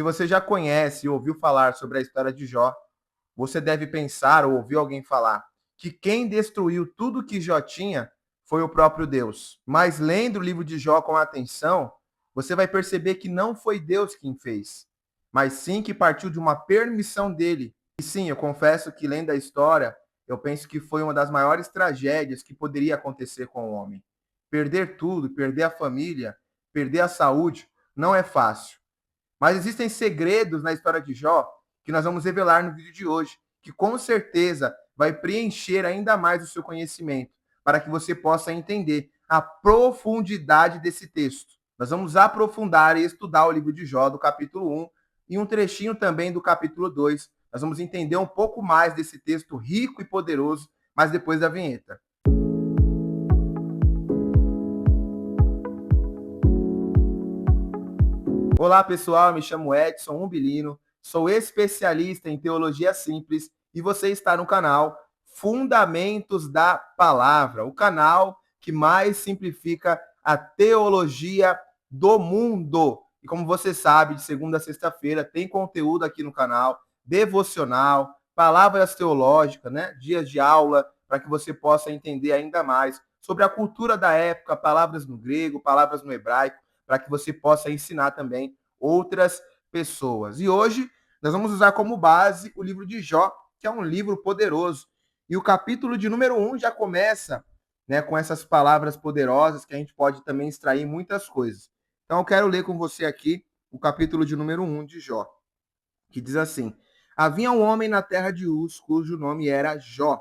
Se você já conhece ou ouviu falar sobre a história de Jó, você deve pensar ou ouvir alguém falar que quem destruiu tudo que Jó tinha foi o próprio Deus. Mas lendo o livro de Jó com atenção, você vai perceber que não foi Deus quem fez, mas sim que partiu de uma permissão dele. E sim, eu confesso que lendo a história, eu penso que foi uma das maiores tragédias que poderia acontecer com o homem. Perder tudo, perder a família, perder a saúde, não é fácil. Mas existem segredos na história de Jó que nós vamos revelar no vídeo de hoje, que com certeza vai preencher ainda mais o seu conhecimento, para que você possa entender a profundidade desse texto. Nós vamos aprofundar e estudar o livro de Jó, do capítulo 1, e um trechinho também do capítulo 2. Nós vamos entender um pouco mais desse texto rico e poderoso, mas depois da vinheta. Olá, pessoal, me chamo Edson Umbilino, sou especialista em teologia simples e você está no canal Fundamentos da Palavra, o canal que mais simplifica a teologia do mundo. E como você sabe, de segunda a sexta-feira tem conteúdo aqui no canal, devocional, palavras teológicas, né? Dias de aula, para que você possa entender ainda mais sobre a cultura da época, palavras no grego, palavras no hebraico, para que você possa ensinar também outras pessoas. E hoje nós vamos usar como base o livro de Jó, que é um livro poderoso. E o capítulo de número 1 já começa, né, com essas palavras poderosas que a gente pode também extrair muitas coisas. Então eu quero ler com você aqui o capítulo de número 1 de Jó, que diz assim: Havia um homem na terra de Uz, cujo nome era Jó.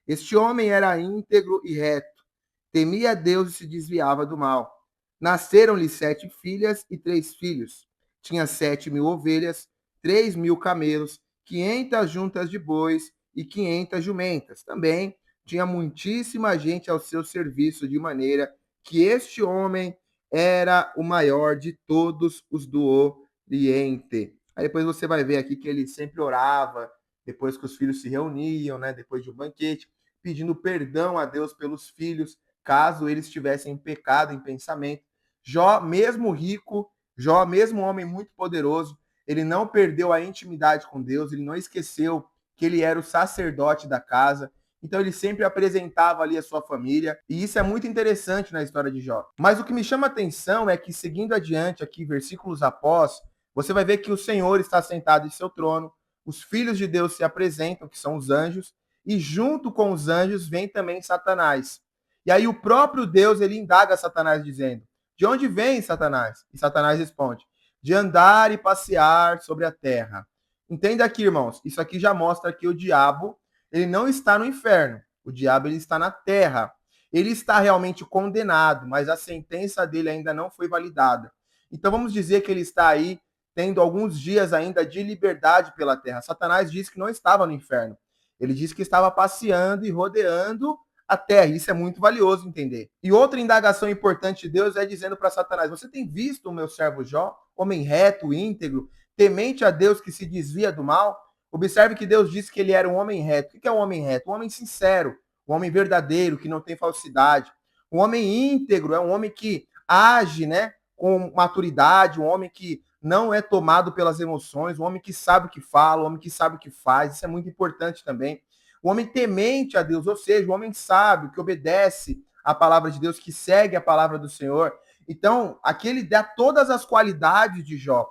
Este homem era íntegro e reto, temia Deus e se desviava do mal. Nasceram-lhe 7 filhas e 3 filhos. Tinha 7.000 ovelhas, 3.000 camelos, 500 juntas de bois e 500 jumentas. Também tinha muitíssima gente ao seu serviço, de maneira que este homem era o maior de todos os do Oriente. Aí depois você vai ver aqui que ele sempre orava, depois que os filhos se reuniam, né, depois de um banquete, pedindo perdão a Deus pelos filhos, caso eles tivessem pecado em pensamento. Jó, mesmo rico, Jó, mesmo homem muito poderoso, ele não perdeu a intimidade com Deus, ele não esqueceu que ele era o sacerdote da casa, então ele sempre apresentava ali a sua família, e isso é muito interessante na história de Jó. Mas o que me chama a atenção é que, seguindo adiante aqui, versículos após, você vai ver que o Senhor está sentado em seu trono, os filhos de Deus se apresentam, que são os anjos, e junto com os anjos vem também Satanás. E aí o próprio Deus, ele indaga Satanás dizendo: de onde vem Satanás? E Satanás responde: de andar e passear sobre a terra. Entenda aqui, irmãos, isso aqui já mostra que o diabo, ele não está no inferno. O diabo, ele está na terra. Ele está realmente condenado, mas a sentença dele ainda não foi validada. Então vamos dizer que ele está aí tendo alguns dias ainda de liberdade pela terra. Satanás disse que não estava no inferno. Ele disse que estava passeando e rodeando a terra. Isso é muito valioso entender. E outra indagação importante de Deus é dizendo para Satanás: você tem visto o meu servo Jó, homem reto, íntegro, temente a Deus, que se desvia do mal? Observe que Deus disse que ele era um homem reto. O que é um homem reto? Um homem sincero, um homem verdadeiro, que não tem falsidade. Um homem íntegro é um homem que age, né, com maturidade, um homem que não é tomado pelas emoções, um homem que sabe o que fala, um homem que sabe o que faz. Isso é muito importante também. O homem temente a Deus, ou seja, o homem sábio, que obedece a palavra de Deus, que segue a palavra do Senhor. Então, aqui ele dá todas as qualidades de Jó.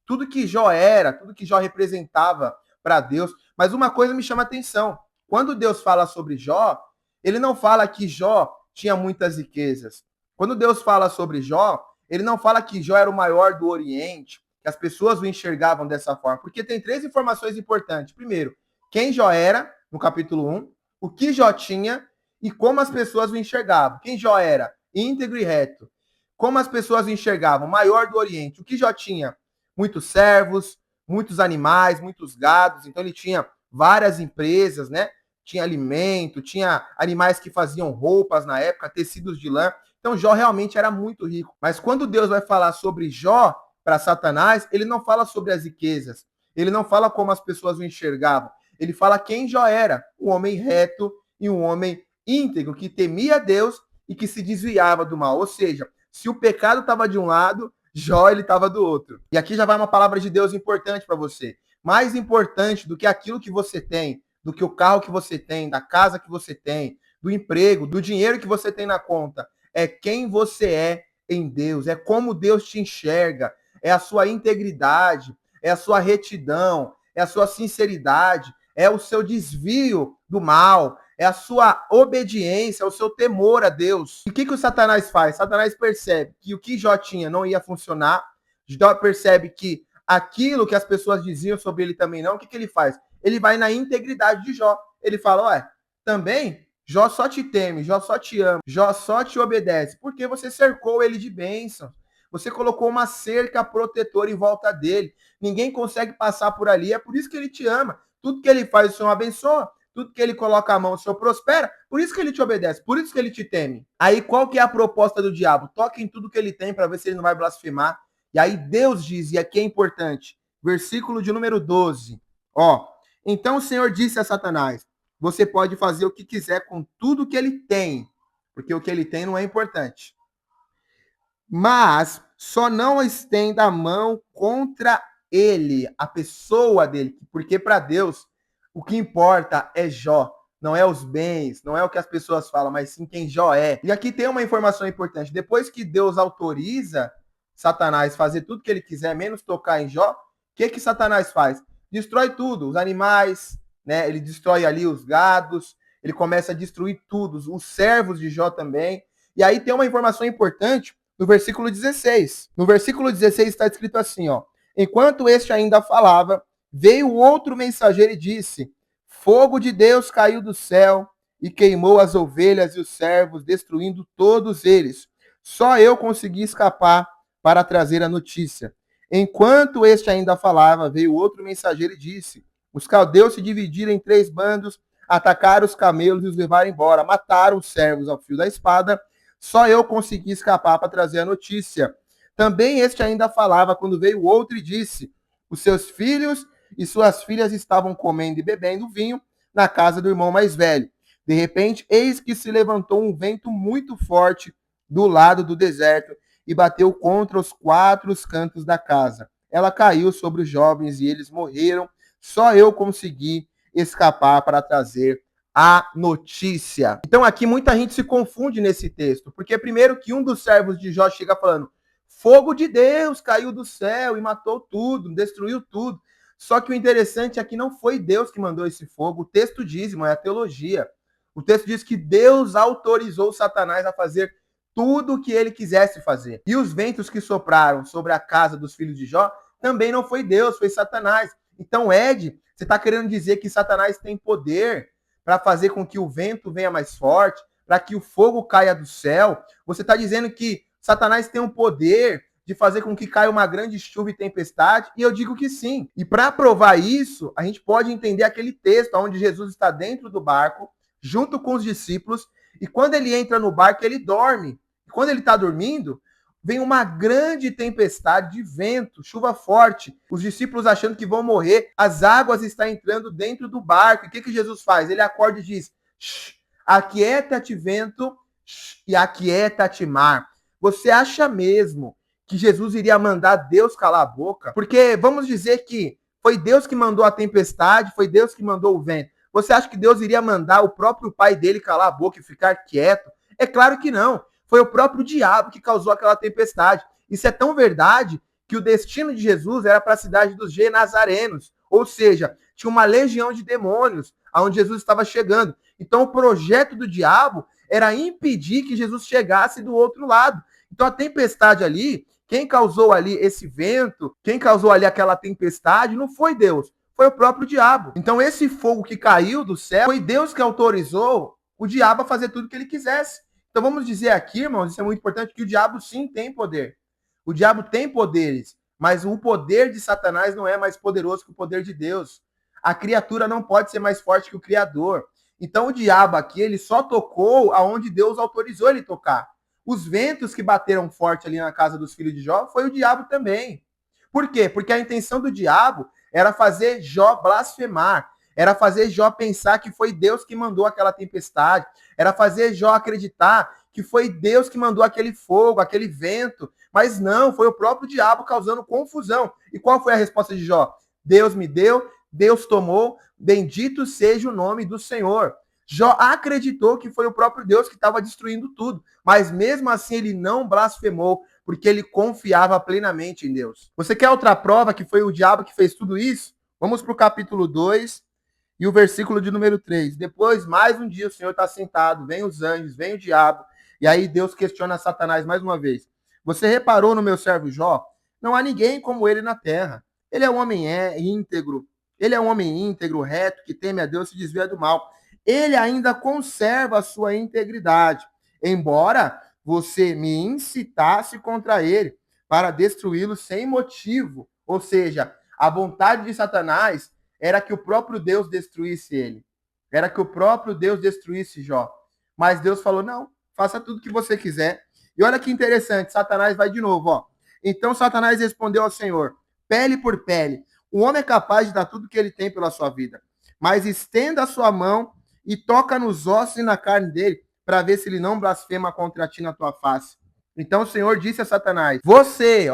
Tudo que Jó era, tudo que Jó representava para Deus. Mas uma coisa me chama a atenção. Quando Deus fala sobre Jó, ele não fala que Jó tinha muitas riquezas. Quando Deus fala sobre Jó, ele não fala que Jó era o maior do Oriente, que as pessoas o enxergavam dessa forma, porque tem 3 informações importantes. Primeiro, quem Jó era, no capítulo 1, o que Jó tinha e como as pessoas o enxergavam. Quem Jó era? Íntegro e reto. Como as pessoas o enxergavam? Maior do Oriente. O que Jó tinha? Muitos servos, muitos animais, muitos gados. Então ele tinha várias empresas, né? Tinha alimento, tinha animais que faziam roupas na época, tecidos de lã. Então Jó realmente era muito rico. Mas quando Deus vai falar sobre Jó para Satanás, ele não fala sobre as riquezas. Ele não fala como as pessoas o enxergavam. Ele fala quem Jó era, um homem reto e um homem íntegro, que temia Deus e que se desviava do mal. Ou seja, se o pecado estava de um lado, Jó, ele estava do outro. E aqui já vai uma palavra de Deus importante para você. Mais importante do que aquilo que você tem, do que o carro que você tem, da casa que você tem, do emprego, do dinheiro que você tem na conta, é quem você é em Deus, é como Deus te enxerga, é a sua integridade, é a sua retidão, é a sua sinceridade, é o seu desvio do mal, é a sua obediência, é o seu temor a Deus. E o que o Satanás faz? Satanás percebe que o que Jó tinha não ia funcionar, Jó percebe que aquilo que as pessoas diziam sobre ele também não, o que ele faz? Ele vai na integridade de Jó. Ele fala, ué, também Jó só te teme, Jó só te ama, Jó só te obedece, porque você cercou ele de bênção. Você colocou uma cerca protetora em volta dele. Ninguém consegue passar por ali, é por isso que ele te ama. Tudo que ele faz, o Senhor abençoa. Tudo que ele coloca a mão, o Senhor prospera. Por isso que ele te obedece, por isso que ele te teme. Aí qual que é a proposta do diabo? Toque em tudo que ele tem para ver se ele não vai blasfemar. E aí Deus diz, e aqui é importante, versículo de número 12. Ó, então o Senhor disse a Satanás, você pode fazer o que quiser com tudo que ele tem, porque o que ele tem não é importante. Mas só não estenda a mão contra ele, a pessoa dele, porque para Deus o que importa é Jó, não é os bens, não é o que as pessoas falam, mas sim quem Jó é. E aqui tem uma informação importante: depois que Deus autoriza Satanás fazer tudo que ele quiser, menos tocar em Jó, o que Satanás faz? Destrói tudo, os animais, né? Ele destrói ali os gados, ele começa a destruir tudo, os servos de Jó também. E aí tem uma informação importante no versículo 16. No versículo 16 está escrito assim, ó: enquanto este ainda falava, veio outro mensageiro e disse: fogo de Deus caiu do céu e queimou as ovelhas e os servos, destruindo todos eles. Só eu consegui escapar para trazer a notícia. Enquanto este ainda falava, veio outro mensageiro e disse: os caldeus se dividiram em 3 bandos, atacaram os camelos e os levaram embora, mataram os servos ao fio da espada. Só eu consegui escapar para trazer a notícia. Também este ainda falava quando veio outro e disse: os seus filhos e suas filhas estavam comendo e bebendo vinho na casa do irmão mais velho. De repente, eis que se levantou um vento muito forte do lado do deserto e bateu contra os 4 cantos da casa. Ela caiu sobre os jovens e eles morreram. Só eu consegui escapar para trazer a notícia. Então aqui muita gente se confunde nesse texto, porque primeiro que um dos servos de Jó chega falando: fogo de Deus caiu do céu e matou tudo, destruiu tudo. Só que o interessante é que não foi Deus que mandou esse fogo. O texto diz, é a teologia. O texto diz que Deus autorizou Satanás a fazer tudo o que ele quisesse fazer. E os ventos que sopraram sobre a casa dos filhos de Jó também não foi Deus, foi Satanás. Então, Ed, você está querendo dizer que Satanás tem poder para fazer com que o vento venha mais forte, para que o fogo caia do céu? Você está dizendo que Satanás tem um poder de fazer com que caia uma grande chuva e tempestade? E eu digo que sim. E para provar isso, a gente pode entender aquele texto onde Jesus está dentro do barco, junto com os discípulos, e quando ele entra no barco, ele dorme. E quando ele está dormindo, vem uma grande tempestade de vento, chuva forte, os discípulos achando que vão morrer, as águas estão entrando dentro do barco. E o que Jesus faz? Ele acorda e diz: aquieta-te vento, e aquieta-te mar. Você acha mesmo que Jesus iria mandar Deus calar a boca? Porque vamos dizer que foi Deus que mandou a tempestade, foi Deus que mandou o vento. Você acha que Deus iria mandar o próprio pai dele calar a boca e ficar quieto? É claro que não. Foi o próprio diabo que causou aquela tempestade. Isso é tão verdade que o destino de Jesus era para a cidade dos Genazarenos. Ou seja, tinha uma legião de demônios aonde Jesus estava chegando. Então o projeto do diabo era impedir que Jesus chegasse do outro lado. Então a tempestade ali, quem causou ali esse vento, quem causou ali aquela tempestade, não foi Deus, foi o próprio diabo. Então esse fogo que caiu do céu, foi Deus que autorizou o diabo a fazer tudo o que ele quisesse. Então vamos dizer aqui, irmãos, isso é muito importante, que o diabo sim tem poder. O diabo tem poderes, mas o poder de Satanás não é mais poderoso que o poder de Deus. A criatura não pode ser mais forte que o Criador. Então o diabo aqui, ele só tocou aonde Deus autorizou ele tocar. Os ventos que bateram forte ali na casa dos filhos de Jó, foi o diabo também. Por quê? Porque a intenção do diabo era fazer Jó blasfemar, era fazer Jó pensar que foi Deus que mandou aquela tempestade, era fazer Jó acreditar que foi Deus que mandou aquele fogo, aquele vento, mas não, foi o próprio diabo causando confusão. E qual foi a resposta de Jó? Deus me deu, Deus tomou, bendito seja o nome do Senhor. Jó acreditou que foi o próprio Deus que estava destruindo tudo, mas mesmo assim ele não blasfemou, porque ele confiava plenamente em Deus. Você quer outra prova que foi o diabo que fez tudo isso? Vamos para o capítulo 2 e o versículo de número 3. Depois, mais um dia, o Senhor está sentado, vem os anjos, vem o diabo, e aí Deus questiona Satanás mais uma vez. Você reparou no meu servo Jó? Não há ninguém como ele na terra. Ele é um homem íntegro, ele é um homem íntegro, reto, que teme a Deus e se desvia do mal. Ele ainda conserva a sua integridade, embora você me incitasse contra ele para destruí-lo sem motivo. Ou seja, a vontade de Satanás era que o próprio Deus destruísse ele. Era que o próprio Deus destruísse Jó. Mas Deus falou, não, faça tudo o que você quiser. E olha que interessante, Satanás vai de novo, ó. Então Satanás respondeu ao Senhor, pele por pele, o homem é capaz de dar tudo que ele tem pela sua vida, mas estenda a sua mão e toca nos ossos e na carne dele, para ver se ele não blasfema contra ti na tua face. Então o Senhor disse a Satanás, você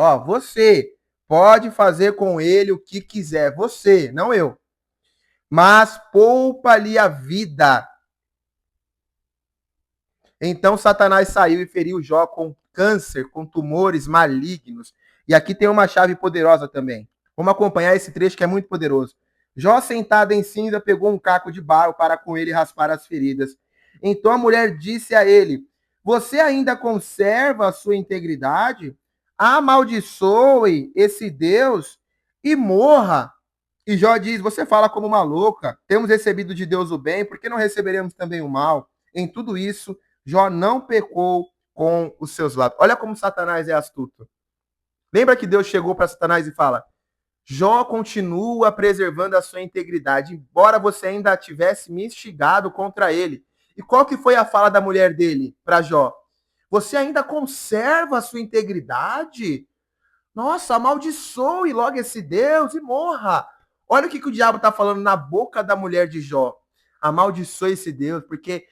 pode fazer com ele o que quiser, você, não eu, mas poupa-lhe a vida. Então Satanás saiu e feriu Jó com câncer, com tumores malignos. E aqui tem uma chave poderosa também. Vamos acompanhar esse trecho que é muito poderoso. Jó, sentado em cinza, pegou um caco de barro para com ele raspar as feridas. Então a mulher disse a ele, você ainda conserva a sua integridade? Amaldiçoe esse Deus e morra. E Jó diz, você fala como uma louca, temos recebido de Deus o bem, por que não receberemos também o mal? Em tudo isso, Jó não pecou com os seus lábios. Olha como Satanás é astuto. Lembra que Deus chegou para Satanás e fala, Jó continua preservando a sua integridade, embora você ainda tivesse me instigado contra ele. E qual que foi a fala da mulher dele para Jó? Você ainda conserva a sua integridade? Nossa, amaldiçoe logo esse Deus e morra. Olha o que o diabo está falando na boca da mulher de Jó. Amaldiçoe esse Deus, porque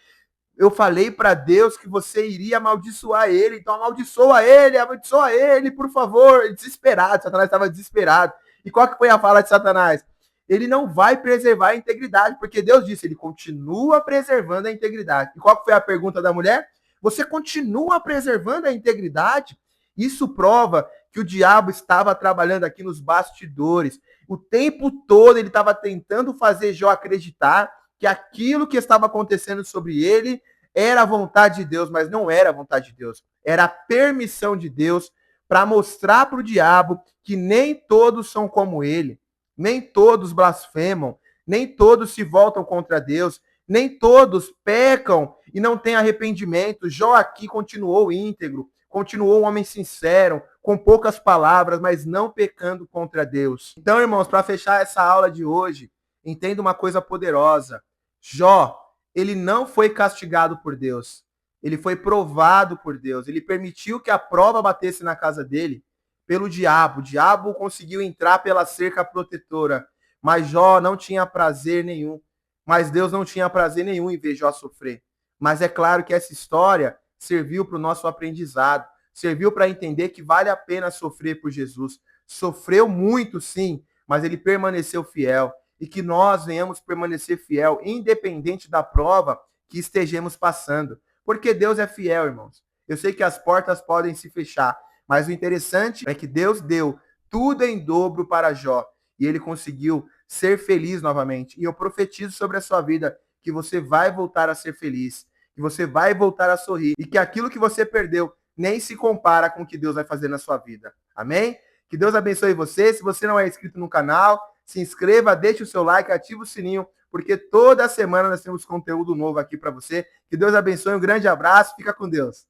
eu falei para Deus que você iria amaldiçoar ele, então amaldiçoa ele, por favor. Desesperado, Satanás estava desesperado. E qual que foi a fala de Satanás? Ele não vai preservar a integridade, porque Deus disse, ele continua preservando a integridade. E qual que foi a pergunta da mulher? Você continua preservando a integridade? Isso prova que o diabo estava trabalhando aqui nos bastidores. O tempo todo ele estava tentando fazer Jó acreditar que aquilo que estava acontecendo sobre ele era a vontade de Deus, mas não era a vontade de Deus. Era a permissão de Deus para mostrar para o diabo que nem todos são como ele, nem todos blasfemam, nem todos se voltam contra Deus, nem todos pecam e não têm arrependimento. Jó aqui continuou íntegro, continuou um homem sincero, com poucas palavras, mas não pecando contra Deus. Então, irmãos, para fechar essa aula de hoje, entenda uma coisa poderosa. Jó, ele não foi castigado por Deus. Ele foi provado por Deus. Ele permitiu que a prova batesse na casa dele pelo diabo. O diabo conseguiu entrar pela cerca protetora. Mas Jó não tinha prazer nenhum. Mas Deus não tinha prazer nenhum em ver Jó sofrer. Mas é claro que essa história serviu para o nosso aprendizado. Serviu para entender que vale a pena sofrer por Jesus. Sofreu muito, sim, mas ele permaneceu fiel. E que nós venhamos permanecer fiel, independente da prova que estejamos passando. Porque Deus é fiel, irmãos. Eu sei que as portas podem se fechar, mas o interessante é que Deus deu tudo em dobro para Jó. E ele conseguiu ser feliz novamente. E eu profetizo sobre a sua vida que você vai voltar a ser feliz, que você vai voltar a sorrir e que aquilo que você perdeu nem se compara com o que Deus vai fazer na sua vida. Amém? Que Deus abençoe você. Se você não é inscrito no canal, se inscreva, deixe o seu like, ative o sininho, porque toda semana nós temos conteúdo novo aqui para você. Que Deus abençoe, um grande abraço, fica com Deus.